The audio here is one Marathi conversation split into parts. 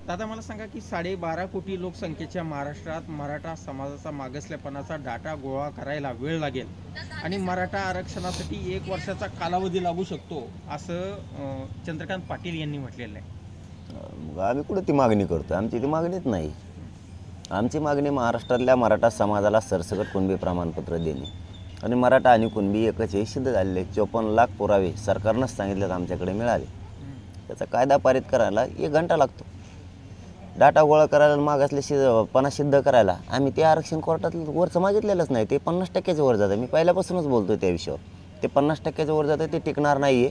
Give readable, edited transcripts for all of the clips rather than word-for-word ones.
दादा मला सांगा की 12.5 कोटी लोकसंख्येच्या महाराष्ट्रात मराठा समाजाचा मागासलेपणाचा डाटा गोळा करायला वेळ लागेल आणि मराठा आरक्षणासाठी 1 वर्षाचा कालावधी लागू शकतो असं चंद्रकांत पाटील यांनी म्हटलेलं आहे. आम्ही कुठं ती मागणी करतो? आमची ती मागणीच नाही. आमची मागणी महाराष्ट्रातल्या मराठा समाजाला सरसकट कुणबी प्रमाणपत्र देणे आणि मराठा आणि कुणबी एकच हे सिद्ध झालेले 54 लाख पुरावे सरकारनंच सांगितलं आमच्याकडे मिळाले. त्याचा कायदा पारित करायला 1 घंटा लागतो. डाटा गोळा करायला मागासले पणा सिद्ध करायला आम्ही ते आरक्षण कोर्टात वरचं मागितलेलंच नाही. ते 50% वर जातं. मी पहिल्यापासूनच बोलतो त्या विषयावर. ते 50% वर जातं, ते टिकणार नाही आहे.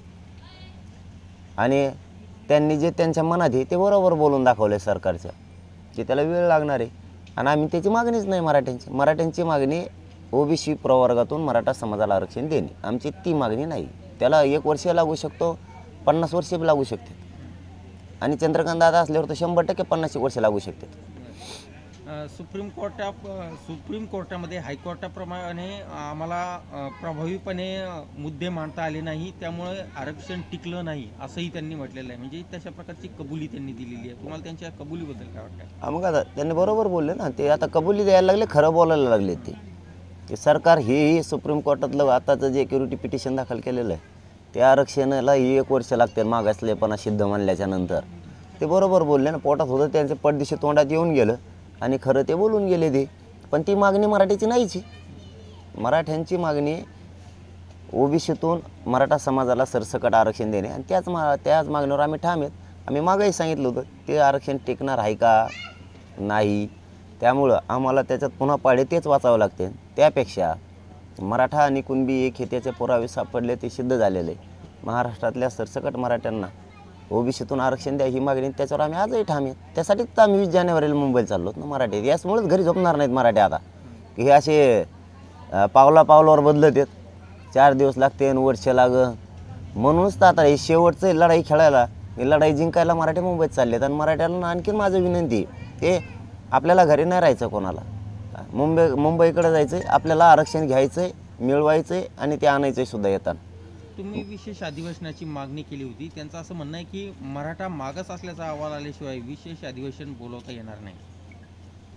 आणि त्यांनी जे त्यांच्या मनात आहे ते बरोबर बोलून दाखवले सरकारच्या, की त्याला वेळ लागणार आहे. आणि आम्ही त्याची मागणीच नाही. मराठ्यांची मागणी ओबीसी प्रवर्गातून मराठा समाजाला आरक्षण देणे, आमची ती मागणी नाही. त्याला 1 वर्ष लागू शकतो, 50 वर्षे लागू शकते. आणि चंद्रकांत दादा असल्यावर तर 100% 50 वर्ष लागू शकते. सुप्रीम कोर्टामध्ये हायकोर्टाप्रमाणे आम्हाला प्रभावीपणे मुद्दे मांडता आले नाही, त्यामुळे आरक्षण टिकलं नाही असंही त्यांनी म्हटलेलं आहे. म्हणजे तशा प्रकारची कबुली त्यांनी दिलेली आहे. तुम्हाला त्यांच्या कबुलीबद्दल काय वाटतं? मग आता त्यांनी बरोबर बोलले ना. ते आता कबुली द्यायला लागले, खरं बोलायला लागले. ते सरकार हे सुप्रीम कोर्टातलं आताचं जे क्युरिटी पिटिशन दाखल केलेलं आहे, ते आरक्षणाला 1 वर्ष लागते मागासलेपणा सिद्ध मानल्याच्या नंतर. ते बरोबर बोलले ना. पोटात होतं त्यांचं, पडदिशी तोंडात येऊन गेलं आणि खरं ते बोलून गेले ते. पण ती मागणी मराठीची नाहीची. मराठ्यांची मागणी ओबीसीतून मराठा समाजाला सरसकट आरक्षण देणे आणि त्याच मागणीवर आम्ही ठाम आहेत. आम्ही मागंही सांगितलं होतं ते आरक्षण टिकणार आहे का नाही. त्यामुळं आम्हाला त्याच्यात पुन्हा पाडे तेच वाचावं लागते. त्यापेक्षा मराठा आणि कुणबी एक हे त्याचे पुरावे सापडले, ते सिद्ध झालेले आहे. महाराष्ट्रातल्या सरसकट मराठ्यांना ओबीसीतून आरक्षण द्या ही मागणी, त्याच्यावर आम्ही आजही ठाम आहेत. त्यासाठीच तर आम्ही 20 जानेवारीला मुंबईला चाललो ना मराठी. याचमुळेच घरी झोपणार नाहीत मराठी आता, की हे असे पावलावर बदलत आहेत. 4 दिवस लागते आणि वर्ष म्हणूनच तर आता हे शेवटचं लढाई खेळायला, ही लढाई जिंकायला मराठी मुंबईत चाललेत. आणि मराठ्याला आणखीन माझं विनंती ते आपल्याला घरी नाही राहायचं, कोणाला मुंबईकडे जायचं आहे, आपल्याला आरक्षण घ्यायचं आहे, मिळवायचं आहे आणि ते आणायचं आहे सुद्धा येताना. तुम्ही विशेष अधिवेशनाची मागणी केली होती. त्यांचं असं म्हणणं आहे की मराठा मागास असल्याचा अहवाल आल्याशिवाय विशेष अधिवेशन बोलवता येणार नाही.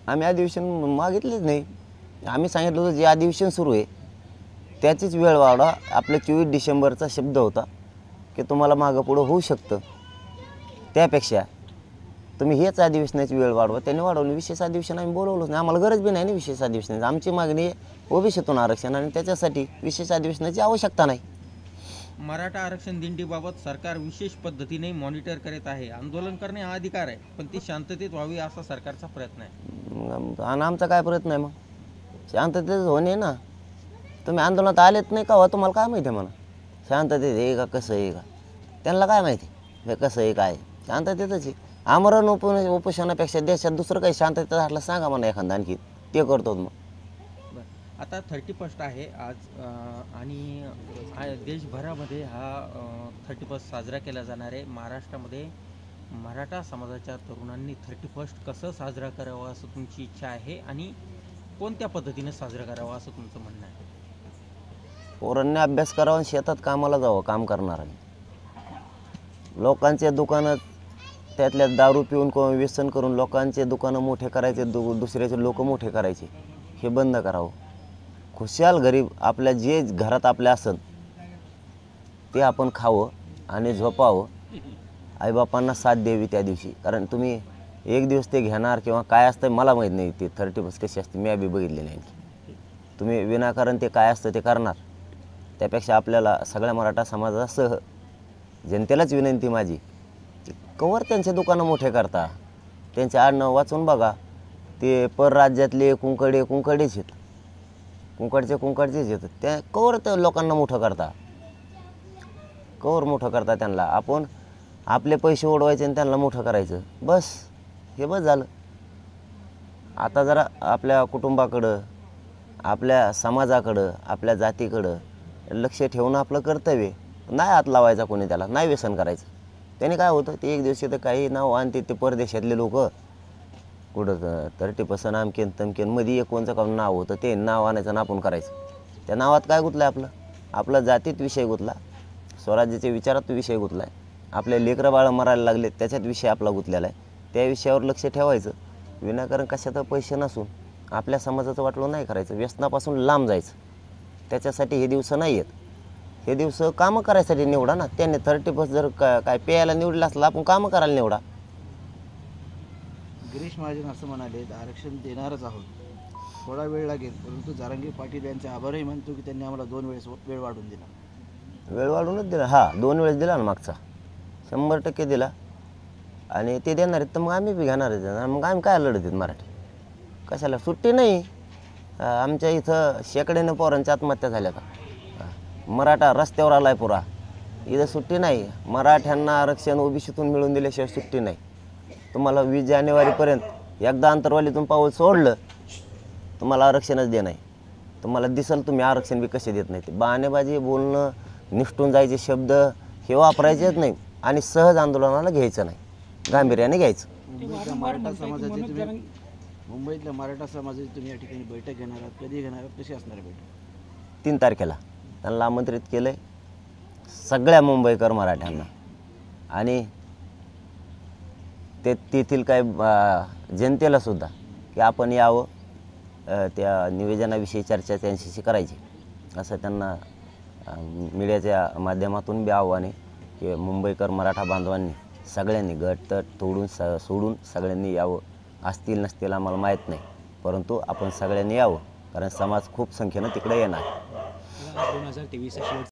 आम्ही अधिवेशन मागितलेच नाही. आम्ही सांगितलं होतं जे अधिवेशन सुरू आहे त्याचीच वेळ वाढवा. आपल्या 24 डिसेंबरचा शब्द होता की तुम्हाला मागं पुढं होऊ शकतं, त्यापेक्षा तुम्ही हेच अधिवेशनाची वेळ वाढवा. त्यांनी वाढवली. विशेष अधिवेशन आम्ही बोलवलंच नाही. आम्हाला गरज बी नाही ना विशेष अधिवेशनाची. आमची मागणी ओबीसीतून आरक्षण आणि त्याच्यासाठी विशेष अधिवेशनाची आवश्यकता नाही. मराठा आरक्षण दिंडीबाबत सरकार विशेष पद्धतीने मॉनिटर करत आहे. आंदोलन करणे हा अधिकार आहे, पण ती शांततेत व्हावी असा सरकारचा प्रयत्न आहे. आणि आमचा काय प्रयत्न आहे? मग शांततेत होणे ना. तुम्ही आंदोलनात आलेत नाही का? हो, तुम्हाला काय माहिती आहे म्हणा शांततेत आहे का कसं आहे का? त्यांना काय माहिती हे कसं आहे काय? शांततेतच आहे. आमरण उपोषणापेक्षा देशात दुसरं काही शांततेत असलं सांगा म्हणा एखादा, आणखी ते करतो. मग आता 31 आहे आज आणि देशभरामध्ये हा 31 साजरा केला जाणार आहे. महाराष्ट्रामध्ये मराठा समाजाच्या तरुणांनी 31 कसं साजरा करावं असं तुमची इच्छा आहे आणि कोणत्या पद्धतीने साजरा करावा असं तुमचं म्हणणं आहे? पोरांनी अभ्यास करावा, शेतात कामाला जावं, काम करणाऱ्यांनी. लोकांचे दुकानं त्यातल्या दारू पिऊन किंवा व्यसन करून लोकांचे दुकानं मोठे करायचे, दुसऱ्याचे लोक मोठे करायचे, हे बंद करावं. खुशाल गरीब आपल्या जे घरात आपल्या असन ते आपण खावं आणि झोपावं. आईबापांना साथ द्यावी त्या दिवशी. कारण तुम्ही एक दिवस ते घेणार किंवा काय असतं मला माहीत नाही. ते 31 कशी असते मी बी बघितले नाही. तुम्ही विनाकारण ते काय असतं ते करणार. त्यापेक्षा आपल्याला सगळ्या मराठा समाजासह जनतेलाच विनंती माझी, कवर त्यांचे दुकानं मोठे करता, त्यांचे आडनाव वाचून बघा. ते परराज्यातले कुंकडेच आहेत, कुंकडचेच येतात. त्या कवर त्या लोकांना मोठं करता, कवर मोठं करता त्यांना. आपण आपले पैसे उडवायचे आणि त्यांना मोठं करायचं, बस हे बस झालं. आता जरा आपल्या कुटुंबाकडं, आपल्या समाजाकडं, आपल्या जातीकडं लक्ष ठेवणं आपलं कर्तव्य. नाही हात लावायचा कोणी, त्याला नाही व्यसन करायचं. त्याने काय होतं, ते एक दिवशी तर काही नाव आणते ते परदेशातले लोक, कुठं 30% आमकेन तमकेन मध्ये एक कोणचं का नाव होतं, ते नाव आणायचं आणि आपण करायचं. त्या नावात काय गुतलं आहे? आपला जातीत विषय गुतला, स्वराज्याच्या विचारात विषय गुतला आहे. आपले लेकरं बाळं मरायला लागले त्याच्यात विषय आपला गुतलेला आहे. त्या विषयावर लक्ष ठेवायचं. विनाकारण कशात पैसे नसून आपल्या समाजाचं वाटलं नाही करायचं, व्यसनापासून लांब जायचं. त्याच्यासाठी हे दिवस नाही आहेत. हे दिवस कामं करायसाठी निवडा ना. त्यांनी 30% जर काय प्यायला निवडलं असलं, आपण कामं करायला निवडा. गिरीश महाजन असं म्हणाले, आरक्षण देणारच आहोत, थोडा वेळ लागेल, परंतु जरांगे पाटील यांचे आभारही मानतो की त्यांनी आम्हाला 2 वेळेस वेळ वाढवून दिला. वेळ वाढूनच दिला. 2 वेळेस दिला ना मागचा, 100% दिला. आणि ते देणार आहेत तर मग आम्ही बी घेणार आहेत. मग आम्ही काय लढत आहेत मराठी? कशाला सुट्टी नाही. आमच्या इथं शेकड्यानं पोरांच्या आत्महत्या झाल्या का? मराठा रस्त्यावर आलाय पुरा. इथं सुट्टी नाही. मराठ्यांना आरक्षण ओबीसीतून मिळवून दिल्याशिवाय सुट्टी नाही. तुम्हाला 20 जानेवारीपर्यंत एकदा अंतरवालीतून पाऊल सोडलं, तुम्हाला आरक्षणच दे नाही. तुम्हाला दिसल तुम्ही आरक्षण बी कसे देत नाही. ते बहाणेबाजी बोलणं, निष्ठून जायचे शब्द हे वापरायचेच नाही. आणि सहज आंदोलनाला घ्यायचं नाही, गांभीर्याने घ्यायचं. मुंबईतल्या मराठा समाजाची तुम्ही या ठिकाणी बैठक घेणार आहात, कधी घेणार आहात, कशी असणार बैठक? 3 तारखेला त्यांना आमंत्रित केलं आहे, सगळ्या मुंबईकर मराठ्यांना. आणि तेथील काय जनतेला सुद्धा की आपण यावं, त्या निवेदनाविषयी चर्चा त्यांच्याशी करायची, असं त्यांना मीडियाच्या माध्यमातून बी आव्हान आहे की मुंबईकर मराठा बांधवांनी सगळ्यांनी गट तोडून सोडून सगळ्यांनी यावं. असतील नसतील आम्हाला माहीत नाही, परंतु आपण सगळ्यांनी यावं, कारण समाज खूप संख्येनं तिकडे येणार. 2023